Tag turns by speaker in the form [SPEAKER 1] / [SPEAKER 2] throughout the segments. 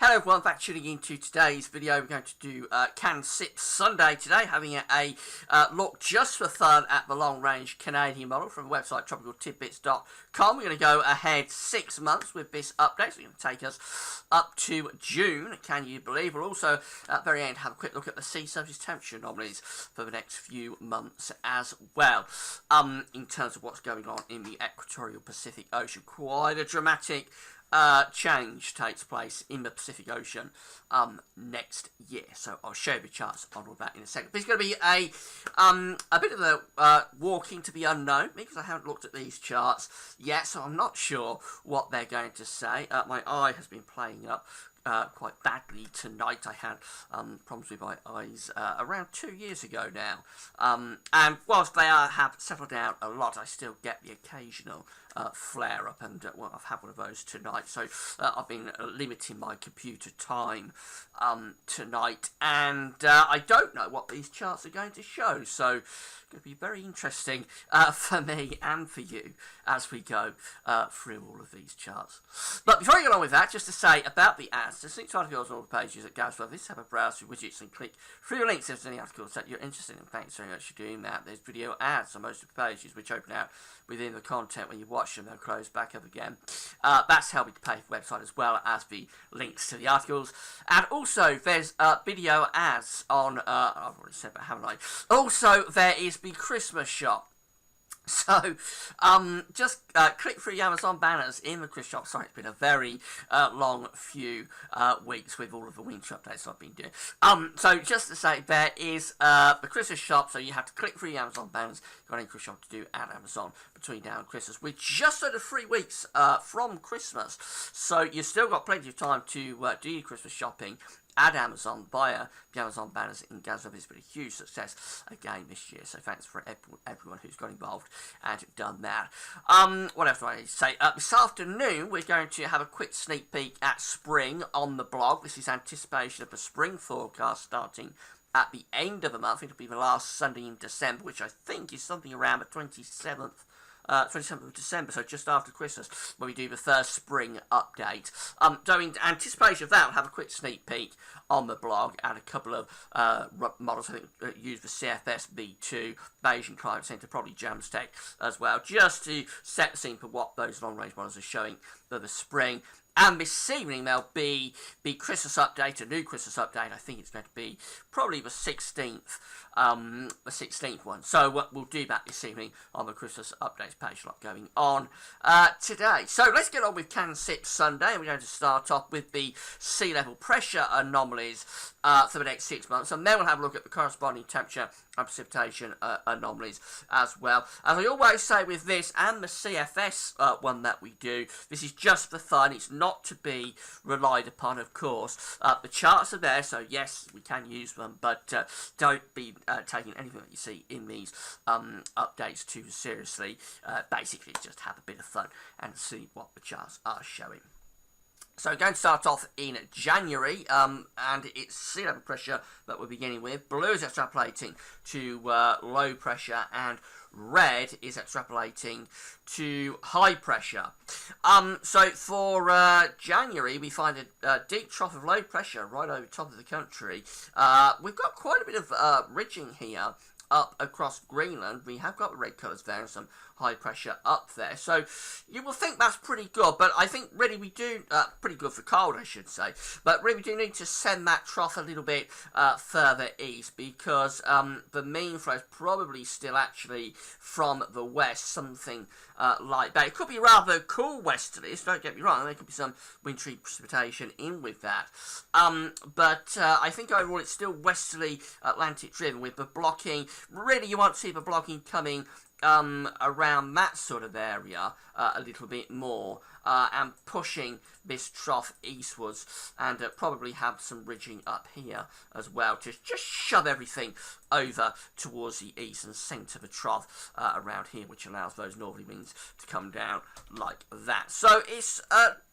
[SPEAKER 1] Hello everyone, back tuning into today's video. We're going to do CANSIPS Sunday today, having a look just for fun at the long-range Canadian model from the website tropicaltidbits.com. We're going to go ahead 6 months with this update, so it's going to take us up to June, can you believe? We'll also, at the very end, have a quick look at the sea surface temperature anomalies for the next few months as well, in terms of what's going on in the equatorial Pacific Ocean. Quite a dramatic change takes place in the Pacific Ocean next year. So I'll show you the charts on all that in a second. There's going to be a bit of a walk into the unknown because I haven't looked at these charts yet, so I'm not sure what they're going to say. My eye has been playing up quite badly tonight. I had problems with my eyes around 2 years ago now, and whilst they have settled down a lot, I still get the occasional flare up, and well, I've had one of those tonight, so I've been limiting my computer time tonight, and I don't know what these charts are going to show, so it's going to be very interesting for me and for you as we go through all of these charts. But before I get on with that, just to say about the ads, there's 6 articles on all the pages at Gaswell. This have a browse through widgets and click through the links if there's any articles that you're interested in. Thanks very much for doing that. There's video ads on most of the pages which open out within the content. When you watch them, they'll close back up again. That's helping to pay for the website as well as the links to the articles. And also there's video ads on, I've already said that, haven't I? Also there is the Christmas shop. So, just click through the Amazon banners in the Christmas shop. Sorry, it's been a very long few weeks with all of the winter updates I've been doing. So just to say, there is the Christmas shop, so you have to click through the Amazon banners. You've got any Christmas shop to do at Amazon between now and Christmas. We're just under 3 weeks from Christmas, so you've still got plenty of time to do your Christmas shopping at Amazon via the Amazon banners in Gaza. It's been a huge success again this year, so thanks for everyone who's got involved and done that. What else do I need to say? This afternoon we're going to have a quick sneak peek at spring on the blog. This is anticipation of the spring forecast starting at the end of the month. It'll be the last Sunday in December, which I think is something around the 27th of December, so just after Christmas, when we do the first spring update. So in anticipation of that, we'll have a quick sneak peek on the blog and a couple of models, I think, use the CFS B2, Bayesian Climate Centre, probably Jamstack as well, just to set the scene for what those long-range models are showing for the spring. And this evening there'll be the Christmas update, a new Christmas update. I think it's going to be probably the 16th one. So we'll do that this evening on the Christmas updates page, a lot going on today. So let's get on with CANSIPS Sunday. We're going to start off with the sea level pressure anomalies for the next 6 months, and then we'll have a look at the corresponding temperature and precipitation anomalies as well. As I always say with this and the CFS one that we do, this is just for fun. It's not to be relied upon, of course. The charts are there, so yes, we can use them, but don't be taking anything that you see in these updates too seriously. Basically, just have a bit of fun and see what the charts are showing. So we're going to start off in January, and it's sea level pressure that we're beginning with. Blue is extrapolating to low pressure, and red is extrapolating to high pressure. So for January, we find a deep trough of low pressure right over the top of the country. We've got quite a bit of ridging here up across Greenland. We have got the red colours there and some high pressure up there, so you will think that's pretty good, but I think really we do, pretty good for cold I should say, but really we do need to send that trough a little bit further east, because the mean flow is probably still actually from the west, something like that. It could be rather cool westerlies, don't get me wrong, there could be some wintry precipitation in with that, but I think overall it's still westerly Atlantic driven, with the blocking, really you won't see the blocking coming around that sort of area a little bit more, and pushing this trough eastwards, and probably have some ridging up here as well to just shove everything over towards the east and centre the trough around here, which allows those northerly winds to come down like that. So it's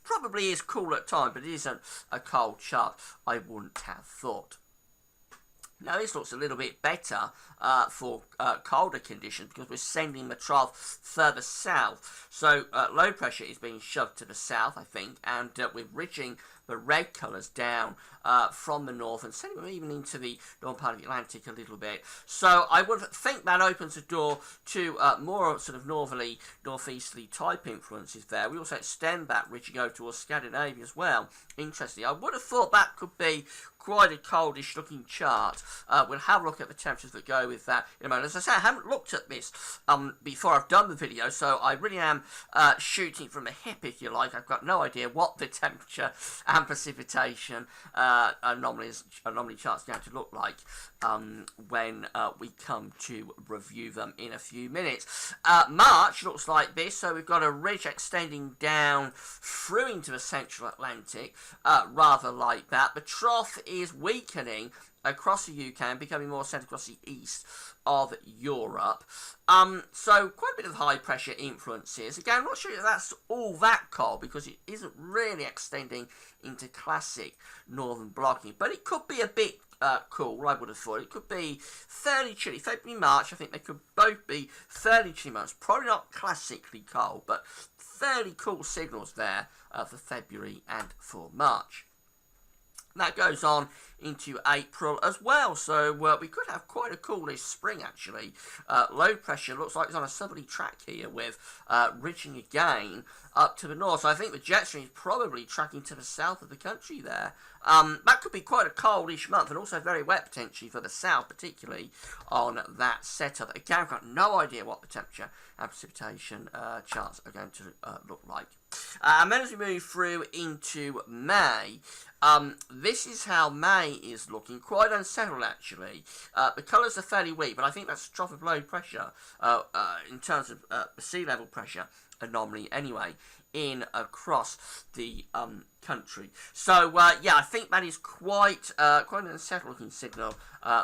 [SPEAKER 1] probably is cool at times, but it isn't a cold chart, I wouldn't have thought. Now this looks a little bit better for colder conditions, because we're sending the trough further south. So low pressure is being shoved to the south, I think, and we're ridging the red colours down from the north and sending them even into the northern part of the Atlantic a little bit. So I would think that opens the door to more sort of northerly, northeasterly type influences there. We also extend that ridge over towards Scandinavia as well. Interestingly, I would have thought that could be quite a coldish looking chart. We'll have a look at the temperatures that go with that in a moment. As I say, I haven't looked at this before I've done the video, so I really am shooting from the hip, if you like. I've got no idea what the temperature and precipitation anomaly charts are going to look like when we come to review them in a few minutes. March looks like this, so we've got a ridge extending down through into the central Atlantic, rather like that. The trough is weakening across the UK and becoming more centred across the east of Europe. So quite a bit of high pressure influences. Again, I'm not sure if that's all that cold because it isn't really extending into classic northern blocking, but it could be a bit cool, I would have thought. It could be fairly chilly. February, March, I think they could both be fairly chilly months. Probably not classically cold, but fairly cool signals there for February and for March. That goes on into April as well, so we could have quite a coolish spring actually. Low pressure looks like it's on a southerly track here with ridging again up to the north, so I think the jet stream is probably tracking to the south of the country there. That could be quite a coldish month and also very wet potentially for the south, particularly on that setup. Again, I've got no idea what the temperature and precipitation charts are going to look like. And then as we move through into May, this is how May is looking. Quite unsettled actually. The colours are fairly weak, but I think that's a trough of low pressure in terms of sea level pressure anomaly anyway in across the country. So yeah, I think that is quite an unsettled looking signal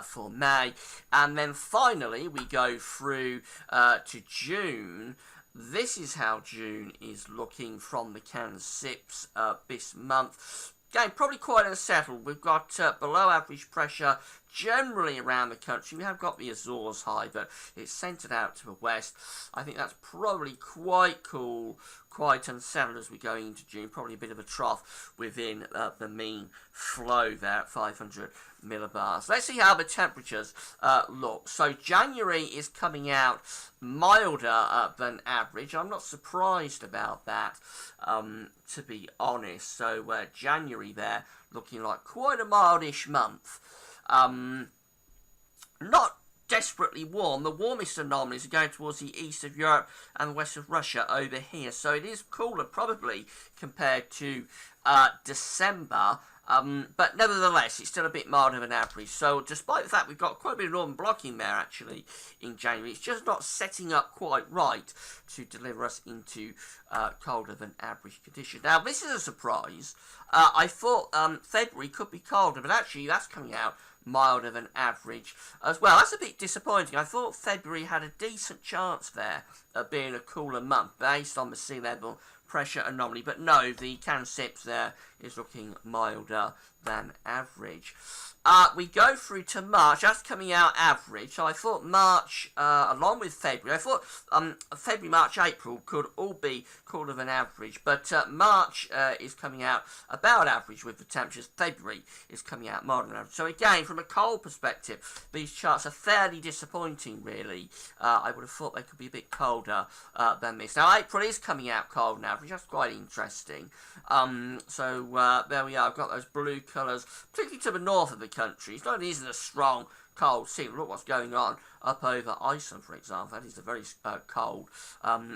[SPEAKER 1] for May. And then finally we go through to June. This is how June is looking from the CANSIPS this month. Again, probably quite unsettled. We've got below average pressure generally around the country. We have got the Azores high, but it's centred out to the west. I think that's probably quite cool, quite unsettled as we go into June. Probably a bit of a trough within the mean flow there at 500 millibars. Let's see how the temperatures look. So January is coming out milder than average. I'm not surprised about that, to be honest. So January there looking like quite a mildish month. Not desperately warm. The warmest anomalies are going towards the east of Europe and the west of Russia over here. So it is cooler probably compared to December. But nevertheless, it's still a bit milder than average. So despite the fact we've got quite a bit of northern blocking there actually in January, it's just not setting up quite right to deliver us into colder than average conditions. Now, this is a surprise. I thought February could be colder, but actually that's coming out milder than average as well. That's a bit disappointing. I thought February had a decent chance there of being a cooler month based on the sea level pressure anomaly, but no, the CANSIPS there is looking milder than average. We go through to March. That's coming out average. So I thought March, along with February, I thought February, March, April could all be cooler than average. But March is coming out about average with the temperatures. February is coming out milder than average. So again, from a cold perspective, these charts are fairly disappointing, really. I would have thought they could be a bit colder than this. Now, April is coming out cold than average. That's quite interesting. So there we are. I've got those blue colours, particularly to the north of the country. It's not easy a strong cold signal. Look what's going on up over Iceland, for example. That is a very cold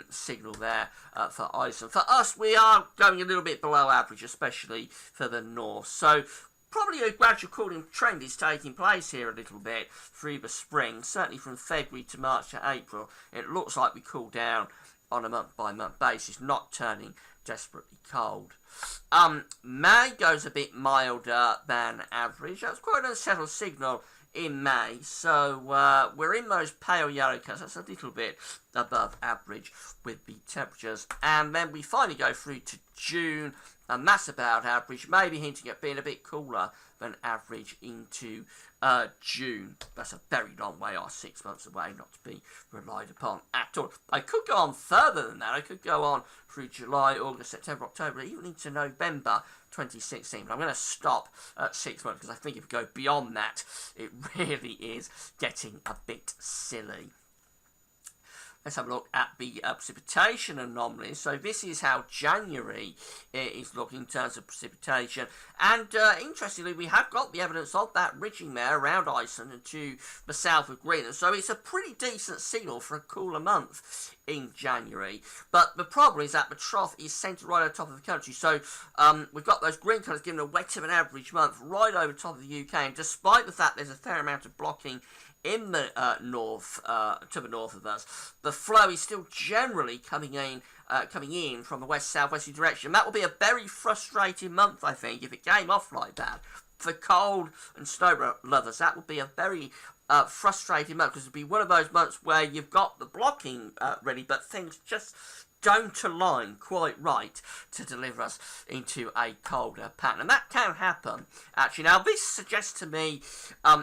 [SPEAKER 1] signal there for Iceland. For us, we are going a little bit below average, especially for the north. So probably a gradual cooling trend is taking place here a little bit through the spring, certainly from February to March to April. It looks like we cool down on a month-by-month basis, not turning desperately cold. May goes a bit milder than average. That's quite an unsettled signal in May. So we're in those pale yellow colours. That's a little bit above average with the temperatures. And then we finally go through to June. and that's about average, maybe hinting at being a bit cooler than average into June. That's a very long way, or 6 months away, not to be relied upon at all. I could go on further than that. I could go on through July, August, September, October, even into November 2016. But I'm going to stop at 6 months, because I think if we go beyond that, it really is getting a bit silly. Let's have a look at the precipitation anomalies. So this is how January is looking in terms of precipitation. And interestingly, we have got the evidence of that ridging there around Iceland and to the south of Greenland. So it's a pretty decent signal for a cooler month in January. But the problem is that the trough is centred right on top of the country. So we've got those green colours giving a wetter than average month right over the top of the UK. And despite the fact there's a fair amount of blocking in the north, to the north of us, the flow is still generally coming in from the west-southwesterly direction. That will be a very frustrating month, I think, if it came off like that. For cold and snow lovers, that would be a very frustrating month, because it would be one of those months where you've got the blocking ready, but things just don't align quite right to deliver us into a colder pattern. And that can happen, actually. Now, this suggests to me,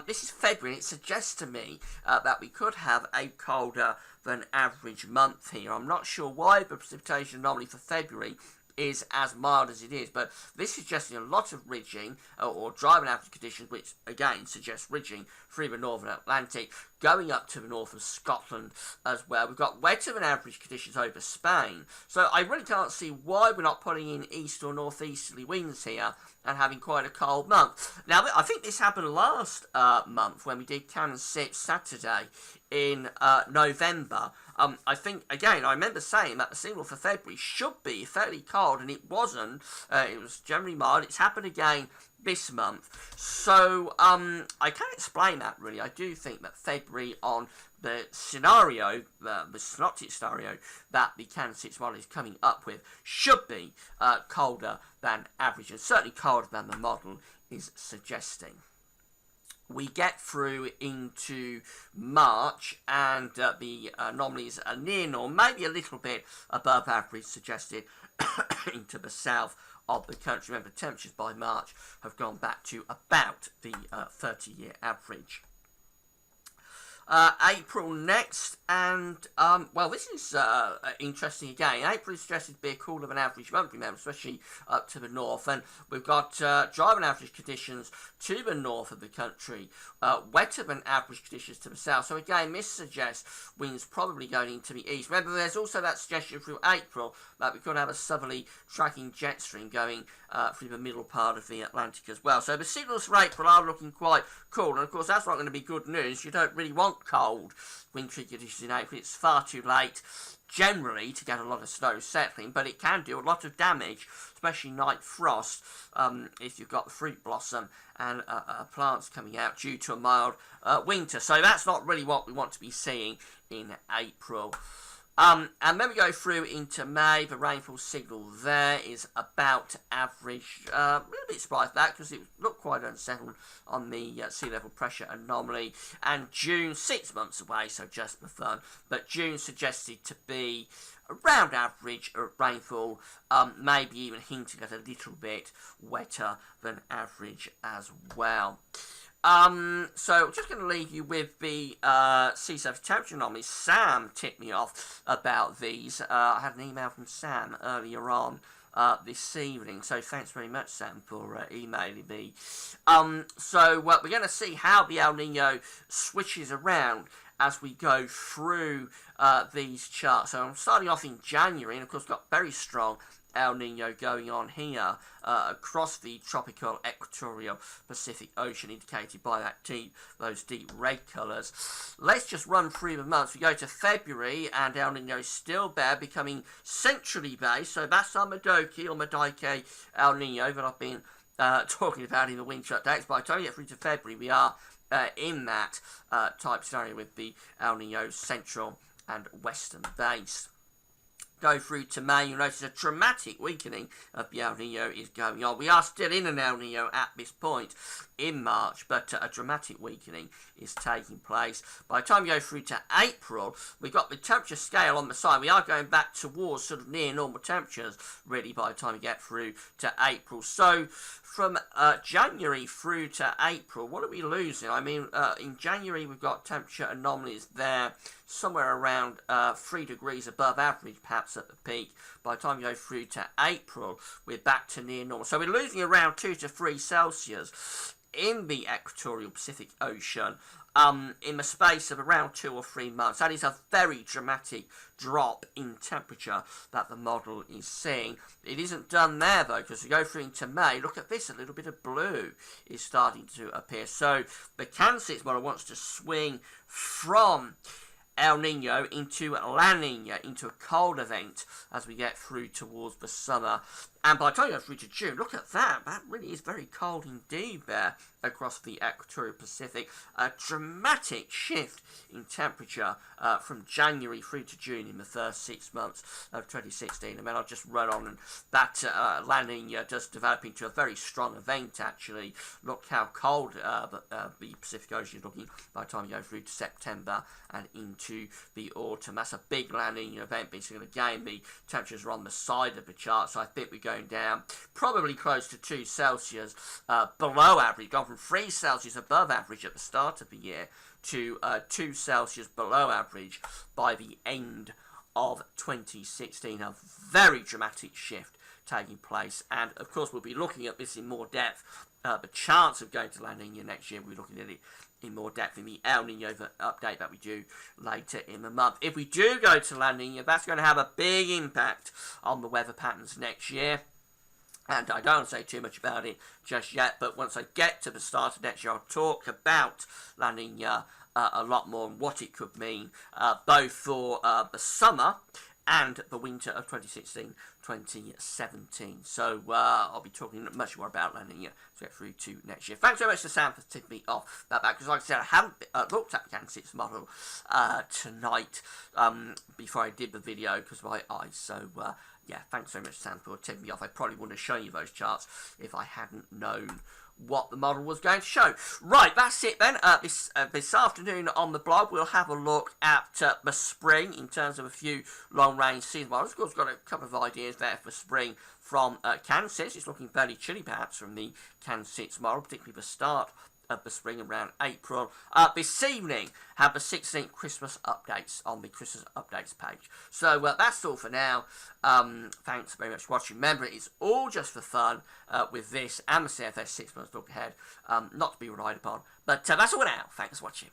[SPEAKER 1] this is February, and it suggests to me that we could have a colder than average month here. I'm not sure why the precipitation anomaly for February is as mild as it is, but this is suggesting a lot of ridging or dry and average conditions, which again suggests ridging through the northern Atlantic, going up to the north of Scotland as well. We've got wetter than average conditions over Spain, so I really can't see why we're not putting in east or northeasterly winds here and having quite a cold month. Now, I think this happened last month when we did CANSIPS Saturday in November. I think, again, I remember saying that the signal for February should be fairly cold, and it wasn't. It was generally mild. It's happened again this month. So I can explain that, really. I do think that February, on the scenario, the synoptic scenario that the CANSIPS model is coming up with, should be colder than average, and certainly colder than the model is suggesting. We get through into March, and the anomalies are near normal, maybe a little bit above average suggested into the south of the country. Remember, temperatures by March have gone back to about the 30-year average. April next, and well, this is interesting again. April is suggested to be a cooler than average month, remember, especially up to the north, and we've got dry than average conditions to the north of the country, wetter than average conditions to the south. So again, this suggests winds probably going into the east. Remember, there's also that suggestion through April that we could have a southerly tracking jet stream going through the middle part of the Atlantic as well. So the signals for April are looking quite cool, and of course that's not going to be good news. You don't really want cold wintry conditions in April. It's far too late generally to get a lot of snow settling, but it can do a lot of damage, especially night frost, if you've got the fruit blossom and plants coming out due to a mild winter. So that's not really what we want to be seeing in April. And then we go through into May. The rainfall signal there is about average. A little bit surprised at that, because it looked quite unsettled on the sea level pressure anomaly. And June, 6 months away, so just for fun. But June suggested to be around average rainfall, maybe even hinting at a little bit wetter than average as well. So just going to leave you with the sea surface temperature anomalies. Sam tipped me off about these. I had an email from Sam earlier on this evening, so thanks very much, Sam, for emailing me. So we're going to see how the El Nino switches around as we go through these charts. So I'm starting off in January, and of course got very strong El Nino going on here across the tropical equatorial Pacific Ocean, indicated by those deep red colours. Let's just run through the months. We go to February, and El Nino is still there, becoming centrally based. So that's our Madoki or Madike El Nino that I've been talking about in the winter updates. By the time we get through to February, we are in that type scenario with the El Nino central and western based. go through to May, you'll notice a dramatic weakening of the El Niño is going on. We are still in an El Niño at this point in March, but a dramatic weakening is taking place. By the time you go through to April, we've got the temperature scale on the side. We are going back towards sort of near normal temperatures, really, by the time you get through to April. So from January through to April, what are we losing? I mean, in January, we've got temperature anomalies there, somewhere around 3 degrees above average, perhaps at the peak. By the time you go through to April, we're back to near normal. So we're losing around 2 to 3 Celsius in the equatorial Pacific Ocean in the space of around 2 or 3 months. That is a very dramatic drop in temperature that the model is seeing. It isn't done there though, because we go through into May. Look at this, a little bit of blue is starting to appear. So the CANSIPS model wants to swing from El Niño into La Niña, into a cold event as we get through towards the summer. And by the time you go through to June, look at that. That really is very cold indeed there across the equatorial Pacific. A dramatic shift in temperature from January through to June in the first 6 months of 2016. And then I'll just run on, and that La Niña does develop into a very strong event, actually. Look how cold the Pacific Ocean is looking by the time you go through to September and into the autumn. That's a big La Niña event, but again, the temperatures are on the side of the chart, so I think we're going down probably close to 2 Celsius below average, gone from 3 Celsius above average at the start of the year to 2 Celsius below average by the end of 2016. A very dramatic shift taking place, and of course we'll be looking at this in more depth. The chance of going to La Niña next year, we'll be looking at it in more depth in the El Niño update that we do later in the month. If we do go to La Niña, that's going to have a big impact on the weather patterns next year. And I don't want to say too much about it just yet, but once I get to the start of next year, I'll talk about La Niña a lot more and what it could mean, both for the summer and the winter of 2016-2017. So I'll be talking much more about La Niña to get through to next year. Thanks very much to Sam for tipping me off about that, because like I said, I haven't looked at the CANSIPS model tonight before I did the video because of my eyes. So yeah, thanks very much, Sam, for tipping me off. I probably wouldn't have shown you those charts if I hadn't known what the model was going to show. Right, that's it then. This afternoon on the blog, we'll have a look at the spring in terms of a few long-range season models. Of course, we've got a couple of ideas there for spring from CANSIPS. It's looking fairly chilly, perhaps, from the CANSIPS model, particularly the start of the spring around April. This evening, have the 16th Christmas updates on the Christmas updates page. So that's all for now. Thanks very much for watching. Remember, it's all just for fun with this and the CFS 6 months look ahead. Not to be relied upon. But that's all for now. Thanks for watching.